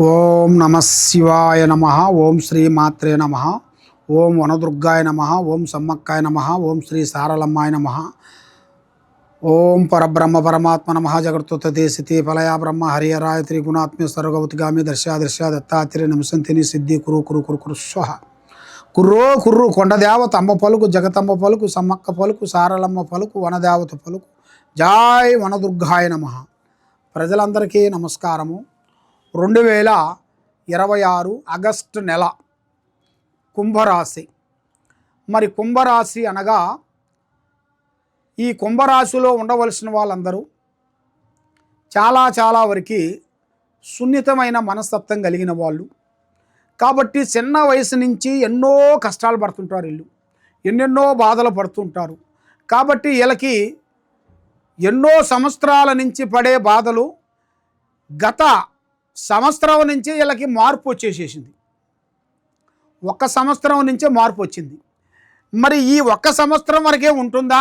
ఓం నమ శివాయ నమ. ఓం శ్రీ మాత్రే నమ. ఓం వనదుర్గాయ నమ. ఓం సమ్మక్కాయ నమ. ఓం శ్రీ సారలమ్మాయ నమ. ఓం పరబ్రహ్మ పరమాత్మ నమ. జగత్తుతే స్థితి ఫలయా బ్రహ్మ హరియరాయ త్రిగుణాత్మ్య సర్వగౌతిగామి దర్శా దత్తాత్రేయ నమసంతిని సిద్ధి కురు కురు కురు కురు స్వహ. కుర్రో కుర్రు కొండదేవత అమ్మ పలుకు, జగతమ్మ పలుకు, సమ్మక్క పలుకు, సారలమ్మ పలుకు, వనదేవత పలుకు. జాయ్ వనదుర్గాయ నమ. ప్రజలందరికీ నమస్కారము. 2026 ఆగస్టు నెల కుంభరాశి. మరి కుంభరాశి అనగా ఈ కుంభరాశిలో ఉండవలసిన వాళ్ళందరూ చాలా వరకు సున్నితమైన మనస్తత్వం కలిగిన వాళ్ళు. కాబట్టి చిన్న వయసు నుంచి ఎన్నో కష్టాలు పడుతుంటారు, వీళ్ళు ఎన్నెన్నో బాధలు పడుతుంటారు. కాబట్టి వీళ్ళకి ఎన్నో సంవత్సరాల నుంచి పడే బాధలు గత సంవత్సరం నుంచి వీళ్ళకి మార్పు వచ్చేసేసింది. 1 సంవత్సరం నుంచే మార్పు వచ్చింది. మరి ఈ 1 సంవత్సరం వరకే ఉంటుందా,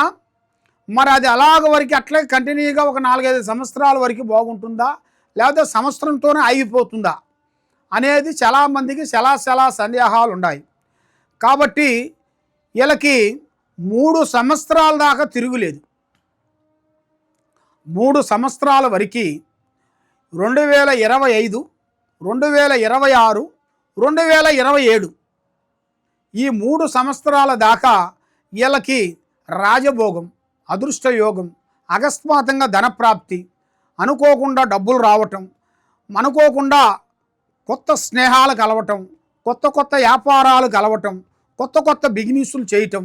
మరి అది అలాగ వరకు అట్లే కంటిన్యూగా ఒక 4-5 సంవత్సరాల వరకు బాగుంటుందా, లేకపోతే సంవత్సరంతోనే ఆగిపోతుందా అనేది చాలామందికి చాలా సందేహాలు ఉన్నాయి. కాబట్టి వీళ్ళకి 3 సంవత్సరాల దాకా తిరుగులేదు. 3 సంవత్సరాల వరకు 2025, 2026, 2027 ఈ 3 సంవత్సరాల దాకా వీళ్ళకి రాజభోగం, అదృష్టయోగం, అకస్మాత్తుగా ధనప్రాప్తి, అనుకోకుండా డబ్బులు రావటం, అనుకోకుండా కొత్త స్నేహాలు కలవటం, కొత్త వ్యాపారాలు కలవటం, కొత్త బిజినెస్లు చేయటం,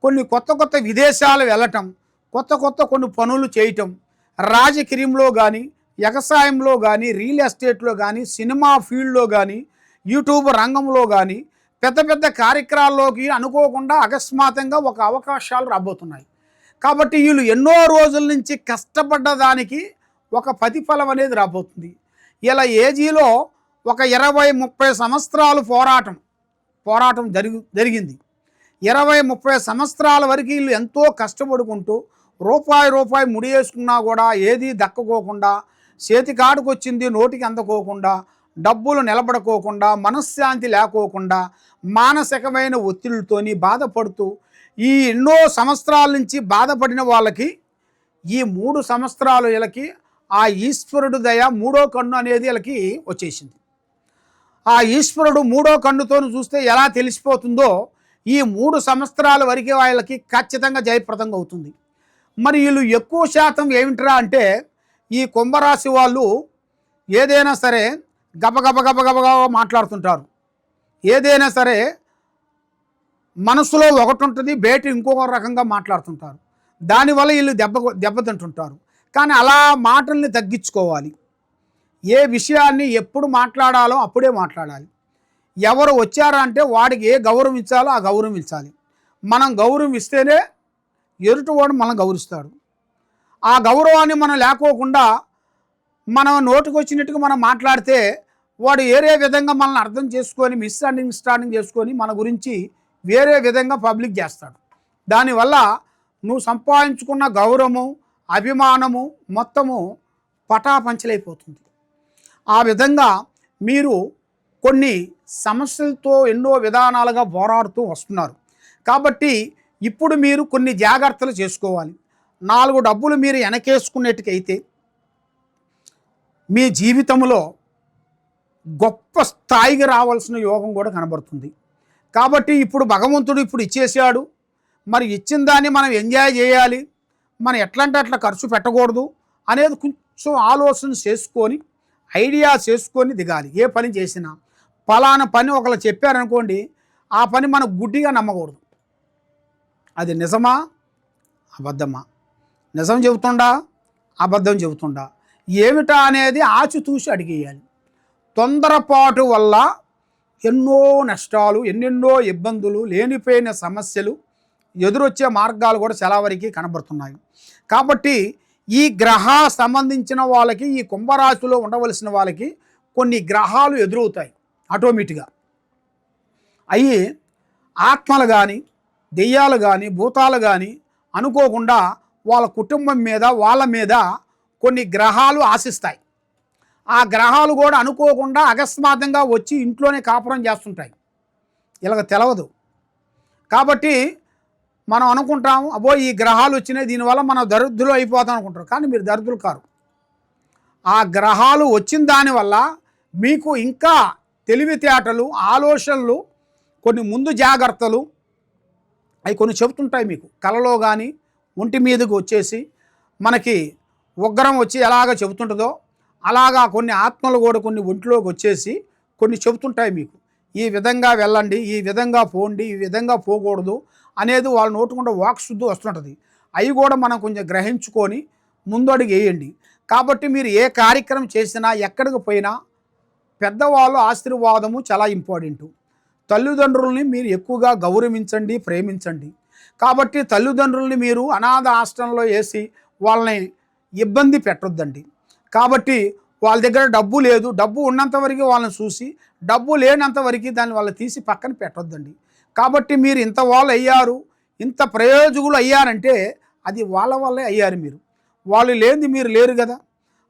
కొన్ని కొత్త విదేశాలు వెళ్ళటం, కొత్త కొన్ని పనులు చేయటం, రాజకీయంలో కానీ, వ్యవసాయంలో కానీ, రియల్ ఎస్టేట్లో కానీ, సినిమా ఫీల్డ్లో కానీ, యూట్యూబ్ రంగంలో కానీ పెద్ద కార్యక్రమాల్లోకి అనుకోకుండా అకస్మాత్తుగా ఒక అవకాశాలు రాబోతున్నాయి. కాబట్టి వీళ్ళు ఎన్నో రోజుల నుంచి కష్టపడ్డ దానికి ఒక ప్రతిఫలం అనేది రాబోతుంది. ఇలా ఏజీలో ఒక 20-30 సంవత్సరాలు పోరాటం జరిగింది. 20-30 సంవత్సరాల వరకు వీళ్ళు ఎంతో కష్టపడుకుంటూ రూపాయి ముడి వేసుకున్నా కూడా ఏది దక్కకోకుండా, చేతికాడుకు వచ్చింది నోటికి అందకోకుండా, డబ్బులు నిలబడుకోకుండా, మనశ్శాంతి లేకోకుండా, మానసికమైన ఒత్తిడితోని బాధపడుతూ ఈ ఎన్నో సంవత్సరాల నుంచి బాధపడిన వాళ్ళకి ఈ 3 సంవత్సరాలు వీళ్ళకి ఆ ఈశ్వరుడు దయ 3వ కన్ను అనేది వీళ్ళకి వచ్చేసింది. ఆ ఈశ్వరుడు 3వ కన్నుతో చూస్తే ఎలా తెలిసిపోతుందో ఈ 3 సంవత్సరాల వరకు వాళ్ళకి ఖచ్చితంగా జయప్రదంగా అవుతుంది. మరి వీళ్ళు ఎక్కువ శాతం ఏమిట్రా అంటే ఈ కుంభరాశి వాళ్ళు ఏదైనా సరే గబగబగా మాట్లాడుతుంటారు. ఏదైనా సరే మనసులో ఒకటి ఉంటుంది, బయట ఇంకొక రకంగా మాట్లాడుతుంటారు. దానివల్ల వీళ్ళు దెబ్బతింటుంటారు. కానీ అలా మాటల్ని తగ్గించుకోవాలి. ఏ విషయాన్ని ఎప్పుడు మాట్లాడాలో అప్పుడే మాట్లాడాలి. ఎవరు వచ్చారంటే వాడికి ఏ గౌరవం ఇచ్చాలో ఆ గౌరవం ఇచ్చాలి. మనం గౌరవం ఇస్తేనే ఎదుటివాడు మనం గౌరవిస్తాడు. ఆ గౌరవాన్ని మనం లేకోకుండా మనం నోటికి వచ్చినట్టుగా మనం మాట్లాడితే వాడు వేరే విధంగా మనల్ని అర్థం చేసుకొని మిస్అండర్స్టాండింగ్ చేసుకొని మన గురించి వేరే విధంగా పబ్లిక్ చేస్తాడు. దానివల్ల నువ్వు సంపాదించుకున్న గౌరవము, అభిమానము మొత్తము పటాపంచలైపోతుంది. ఆ విధంగా మీరు కొన్ని సమస్యలతో ఎన్నో విధానాలుగా పోరాడుతూ వస్తున్నారు. కాబట్టి ఇప్పుడు మీరు కొన్ని జాగ్రత్తలు చేసుకోవాలి. 4 డబ్బులు మీరు వెనకేసుకునేట్టుకైతే మీ జీవితంలో గొప్ప స్థాయికి రావాల్సిన యోగం కూడా కనబడుతుంది. కాబట్టి ఇప్పుడు భగవంతుడు ఇప్పుడు ఇచ్చేసాడు, మరి ఇచ్చిన దాన్ని మనం ఎంజాయ్ చేయాలి, మనం ఎట్లంటే అట్లా ఖర్చు పెట్టకూడదు అనేది కొంచెం ఆలోచన చేసుకొని, ఐడియా చేసుకొని దిగాలి. ఏ పని చేసినా పలానా పని ఒకళ్ళు చెప్పారనుకోండి, ఆ పని మనం గుడ్డిగా నమ్మకూడదు. అది నిజమా అబద్ధమా, నిజం చెబుతుండా అబద్ధం చెబుతుండా ఏమిటా అనేది ఆచితూసి అడిగేయాలి. తొందరపాటు వల్ల ఎన్నో నష్టాలు, ఎన్నెన్నో ఇబ్బందులు, లేనిపోయిన సమస్యలు ఎదురొచ్చే మార్గాలు కూడా చాలా వరకు కనబడుతున్నాయి. కాబట్టి ఈ గ్రహ సంబంధించిన వాళ్ళకి, ఈ కుంభరాశిలో ఉండవలసిన వాళ్ళకి కొన్ని గ్రహాలు ఎదురవుతాయి ఆటోమేటిక్గా. అవి ఆత్మలు కానీ, దెయ్యాలు కానీ, భూతాలు కానీ అనుకోకుండా వాళ్ళ కుటుంబం మీద, వాళ్ళ మీద కొన్ని గ్రహాలు ఆశిస్తాయి. ఆ గ్రహాలు కూడా అనుకోకుండా అకస్మాత్తుగా వచ్చి ఇంట్లోనే కాపురం చేస్తుంటాయి. ఇలాగ తెలవదు. కాబట్టి మనం అనుకుంటాము, అబ్బో ఈ గ్రహాలు వచ్చినాయి దీనివల్ల మనం దరిద్రులు అయిపోతాం అనుకుంటారు. కానీ మీరు దరిద్రులు కారు. ఆ గ్రహాలు వచ్చిన దానివల్ల మీకు ఇంకా తెలివితేటలు, ఆలోచనలు, కొన్ని ముందు జాగ్రత్తలు అవి కొన్ని చెబుతుంటాయి మీకు. కలలో కానీ ఒంటి మీదకి వచ్చేసి మనకి ఉగ్రం వచ్చి ఎలాగ చెబుతుంటుందో అలాగా కొన్ని ఆత్మలు కూడా కొన్ని ఒంట్లోకి వచ్చేసి కొన్ని చెబుతుంటాయి మీకు. ఈ విధంగా వెళ్ళండి, ఈ విధంగా పోండి, ఈ విధంగా పోకూడదు అనేది వాళ్ళ నోటుకుండా వాక్శుద్ధి వస్తుంటుంది. అవి కూడా మనం కొంచెం గ్రహించుకొని ముందడుగు వేయండి. కాబట్టి మీరు ఏ కార్యక్రమం చేసినా ఎక్కడికి పోయినా పెద్దవాళ్ళు ఆశీర్వాదము చాలా ఇంపార్టెంటు. తల్లిదండ్రుల్ని మీరు ఎక్కువగా గౌరవించండి, ప్రేమించండి. కాబట్టి తల్లిదండ్రుల్ని మీరు అనాథ ఆశ్రమంలో వేసి వాళ్ళని ఇబ్బంది పెట్టొద్దండి. కాబట్టి వాళ్ళ దగ్గర డబ్బు లేదు, డబ్బు ఉన్నంత వరకు వాళ్ళని చూసి, డబ్బు లేనంత వరకు దాన్ని వాళ్ళు తీసి పక్కన పెట్టొద్దండి. కాబట్టి మీరు ఇంత వాళ్ళు అయ్యారు, ఇంత ప్రయోజకులు అయ్యారంటే అది వాళ్ళ వల్లే అయ్యారు. వాళ్ళు లేనిది మీరు లేరు కదా.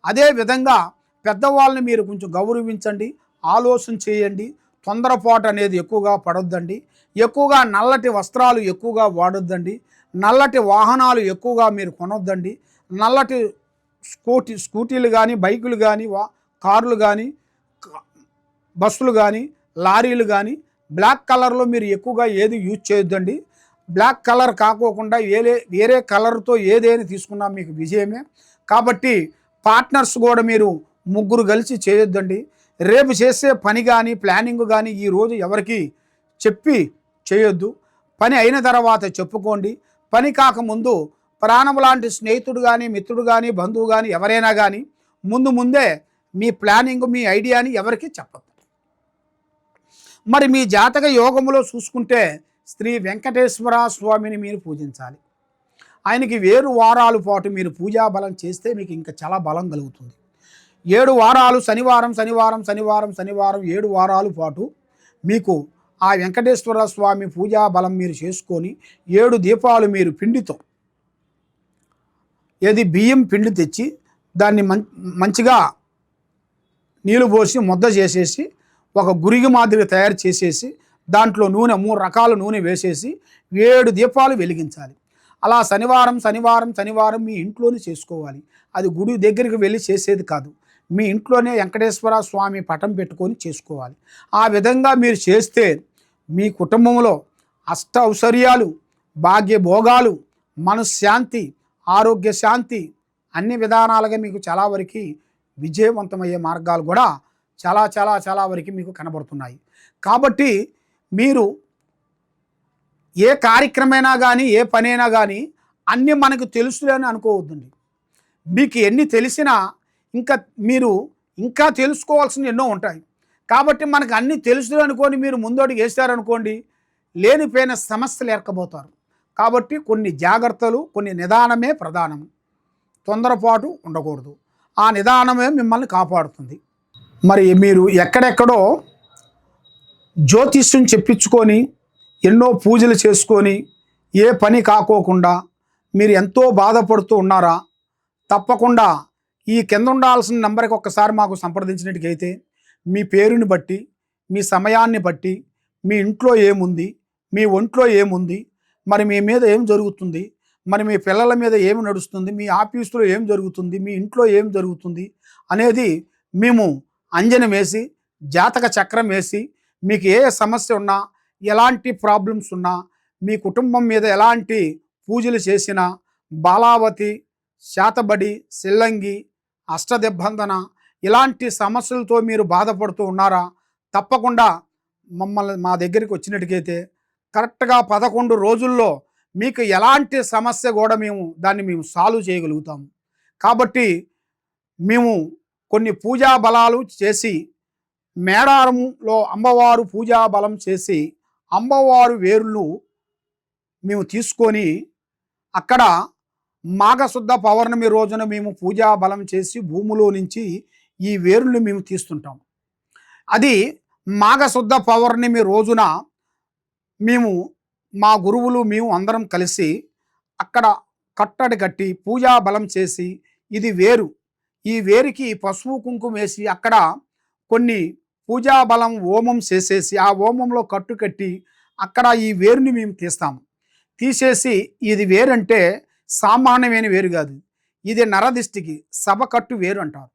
అదేవిధంగా పెద్దవాళ్ళని మీరు కొంచెం గౌరవించండి, ఆలోచన చేయండి. తొందరపాటు అనేది ఎక్కువగా పడొద్దండి. ఎక్కువగా నల్లటి వస్త్రాలు ఎక్కువగా వాడొద్దండి. నల్లటి వాహనాలు ఎక్కువగా మీరు కొనొద్దండి. నల్లటి స్కూటీలు కానీ, బైకులు కానీ, కార్లు కానీ, బస్సులు కానీ, లారీలు కానీ బ్లాక్ కలర్లో మీరు ఎక్కువగా ఏది యూజ్ చేయొద్దండి. బ్లాక్ కలర్ కాకోకుండా వేరే కలర్తో ఏదైనా తీసుకున్నా మీకు విజయమే. కాబట్టి పార్ట్నర్స్ కూడా మీరు ముగ్గురు కలిసి చేయొద్దండి. రేపు చేసే పని కానీ, ప్లానింగ్ కానీ ఈరోజు ఎవరికి చెప్పి చేయొద్దు. పని అయిన తర్వాత చెప్పుకోండి. పని కాకముందు ప్రాణం లాంటి స్నేహితుడు కానీ, మిత్రుడు కానీ, బంధువు కానీ ఎవరైనా కానీ ముందే మీ ప్లానింగ్, మీ ఐడియాని ఎవరికి చెప్పద్దు. మరి మీ జాతక యోగములో చూసుకుంటే శ్రీ వెంకటేశ్వర స్వామిని మీరు పూజించాలి. ఆయనకి 7 వారాల పాటు మీరు పూజా బలం చేస్తే మీకు ఇంకా చాలా బలం కలుగుతుంది. 7 వారాలు శనివారం 7 వారాల పాటు మీకు ఆ వెంకటేశ్వర స్వామి పూజా బలం మీరు చేసుకొని 7 దీపాలు మీరు పిండితో బియ్యం పిండి తెచ్చి దాన్ని మంచిగా నీళ్ళు పోసి ముద్ద చేసేసి ఒక గురిగి మాదిరి తయారు చేసేసి దాంట్లో నూనె 3 రకాల నూనె వేసేసి 7 దీపాలు వెలిగించాలి. అలా శనివారం మీ ఇంట్లోనే చేసుకోవాలి. అది గుడి దగ్గరికి వెళ్ళి చేసేది కాదు. మీ ఇంట్లోనే వెంకటేశ్వర స్వామి పటం పెట్టుకొని చేసుకోవాలి. ఆ విధంగా మీరు చేస్తే మీ కుటుంబంలో అష్ట ఐశ్వర్యాలు, భాగ్యభోగాలు, మనశ్శాంతి, ఆరోగ్య శాంతి అన్ని విధానాలుగా మీకు చాలా వరకు విజయవంతమయ్యే మార్గాలు కూడా చాలా వరకు మీకు కనబడుతున్నాయి. కాబట్టి మీరు ఏ కార్యక్రమైనా కానీ, ఏ పనైనా కానీ అన్నీ మనకు తెలుసులే అని అనుకోవద్దండి. మీకు ఎన్ని తెలిసినా మీరు ఇంకా తెలుసుకోవాల్సిన ఎన్నో ఉంటాయి. కాబట్టి మనకు అన్నీ తెలుసులే అనుకొని మీరు ముందడుగు వేస్తారనుకోండి, లేనిపోయిన సమస్యలు ఏర్కబోతారు. కాబట్టి కొన్ని జాగ్రత్తలు, కొన్ని నిదానమే ప్రధానము. తొందరపాటు ఉండకూడదు. ఆ నిదానమే మిమ్మల్ని కాపాడుతుంది. మరి మీరు ఎక్కడెక్కడో జ్యోతిష్యం చెప్పించుకొని ఎన్నో పూజలు చేసుకొని ఏ పని కాకోకుండా మీరు ఎంతో బాధపడుతూ ఉన్నారా? తప్పకుండా ఈ కింద ఉండాల్సిన నెంబర్కి ఒక్కసారి మాకు సంప్రదించినట్టుకైతే మీ పేరుని బట్టి, మీ సమయాన్ని బట్టి, మీ ఇంట్లో ఏముంది, మీ ఒంట్లో ఏముంది, మరి మీ మీద ఏం జరుగుతుంది, మరి మీ పిల్లల మీద ఏమి నడుస్తుంది, మీ ఆఫీసులో ఏం జరుగుతుంది, మీ ఇంట్లో ఏం జరుగుతుంది అనేది మేము అంజనం వేసి, జాతక చక్రం వేసి, మీకు ఏ సమస్య ఉన్నా, ఎలాంటి ప్రాబ్లమ్స్ ఉన్నా, మీ కుటుంబం మీద ఎలాంటి పూజలు చేసినా, బాలావతి, శాతబడి, సిల్లంగి, అష్టదిబ్బందన ఇలాంటి సమస్యలతో మీరు బాధపడుతూ ఉన్నారా? తప్పకుండా మా దగ్గరికి వచ్చినట్టుకైతే కరెక్ట్గా 11 రోజుల్లో మీకు ఎలాంటి సమస్య కూడా దాన్ని మేము సాల్వ్ చేయగలుగుతాము. కాబట్టి మేము కొన్ని పూజా బలాలు చేసి, మేడారంలో అమ్మవారు పూజా బలం చేసి అమ్మవారు వేరులు మేము తీసుకొని అక్కడ మాఘశుద్ధ పౌర్ణమి రోజున మేము పూజా బలం చేసి భూమిలో నుంచి ఈ వేరులు మేము తీస్తుంటాం. అది మాఘశుద్ధ పౌర్ణమి రోజున మా గురువులు మేము అందరం కలిసి అక్కడ కట్టడి కట్టి పూజా బలం చేసి, ఇది వేరు, ఈ వేరుకి పసుపు కుంకుమ వేసి అక్కడ కొన్ని పూజా బలం హోమం చేసేసి ఆ హోమంలో కట్టు కట్టి అక్కడ ఈ వేరుని మేము తీస్తాము. తీసేసి ఇది వేరంటే సామాన్యమైన వేరు కాదు, ఇది నరదిష్టికి సభ కట్టు వేరు అంటారు.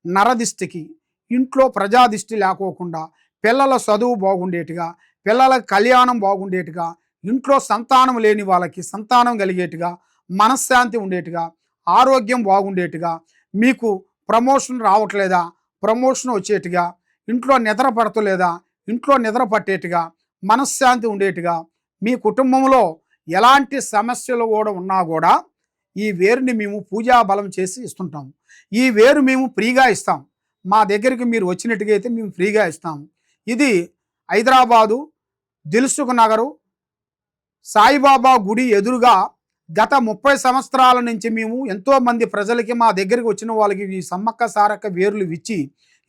నరదిష్టికి ఇంట్లో ప్రజాదిష్టి లేకోకుండా పిల్లల చదువు బాగుండేట్టుగా, పిల్లల కళ్యాణం బాగుండేట్టుగా, ఇంట్లో సంతానం లేని వాళ్ళకి సంతానం కలిగేట్టుగా, మనశ్శాంతి ఉండేట్టుగా, ఆరోగ్యం బాగుండేట్టుగా, మీకు ప్రమోషన్ రావట్లేదా ప్రమోషన్ వచ్చేట్టుగా, ఇంట్లో నిద్ర పడతలేదా ఇంట్లో నిద్ర పట్టేట్టుగా, మనశ్శాంతి ఉండేట్టుగా, మీ కుటుంబంలో ఎలాంటి సమస్యలు కూడా ఉన్నా కూడా ఈ వేరుని మేము పూజా బలం చేసి ఇస్తుంటాము. ఈ వేరు మేము ఫ్రీగా ఇస్తాం. మా దగ్గరికి మీరు వచ్చినట్టుగా అయితే మేము ఫ్రీగా ఇస్తాము. ఇది హైదరాబాదు దిల్సుఖ్ నగరు సాయిబాబా గుడి ఎదురుగా గత 30 సంవత్సరాల నుంచి మేము ఎంతోమంది ప్రజలకి మా దగ్గరికి వచ్చిన వాళ్ళకి ఈ సమ్మక్క సారక్క వేర్లు ఇచ్చి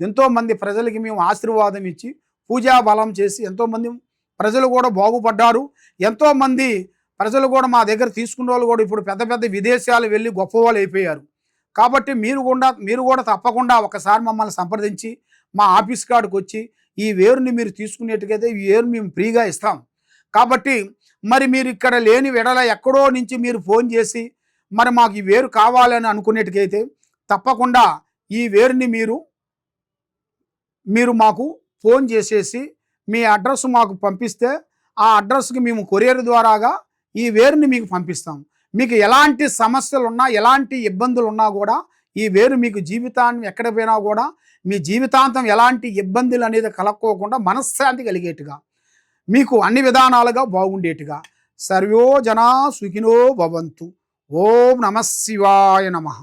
ఎంతోమంది ప్రజలకి మేము ఆశీర్వాదం ఇచ్చి పూజా బలం చేసి ఎంతోమంది ప్రజలు కూడా బాగుపడ్డారు. ఎంతోమంది ప్రజలు కూడా మా దగ్గర తీసుకున్న వాళ్ళు కూడా ఇప్పుడు పెద్ద పెద్ద విదేశాలు వెళ్ళి గొప్పవాళ్ళు అయిపోయారు. కాబట్టి మీరు కూడా తప్పకుండా ఒకసారి మమ్మల్ని సంప్రదించి మా ఆఫీస్ కాడికి వచ్చి ఈ వేరుని మీరు తీసుకునేట్టుకైతే ఈ వేరు మేము ఫ్రీగా ఇస్తాం. కాబట్టి మరి మీరు ఇక్కడ లేని వెడల ఎక్కడో నుంచి మీరు ఫోన్ చేసి మరి మాకు ఈ వేరు కావాలని అనుకునేట్టుకైతే తప్పకుండా ఈ వేరుని మీరు మాకు ఫోన్ చేసేసి మీ అడ్రస్ మాకు పంపిస్తే ఆ అడ్రస్కి మేము కొరియర్ ద్వారాగా ఈ వేరుని మీకు పంపిస్తాం. మీకు ఎలాంటి సమస్యలు ఉన్నా ఎలాంటి ఇబ్బందులు ఉన్నా కూడా ఈ వేరు మీకు జీవితాన్ని ఎక్కడ పోయినా కూడా మీ జీవితాంతం ఎలాంటి ఇబ్బందులు అనేది కలక్కోకుండా మనశ్శాంతి కలిగేట్టుగా మీకు అన్ని విధానాలుగా బాగుండేట్టుగా సర్వో జనా సుఖినో భవంతు. ఓం నమః శివాయ నమః.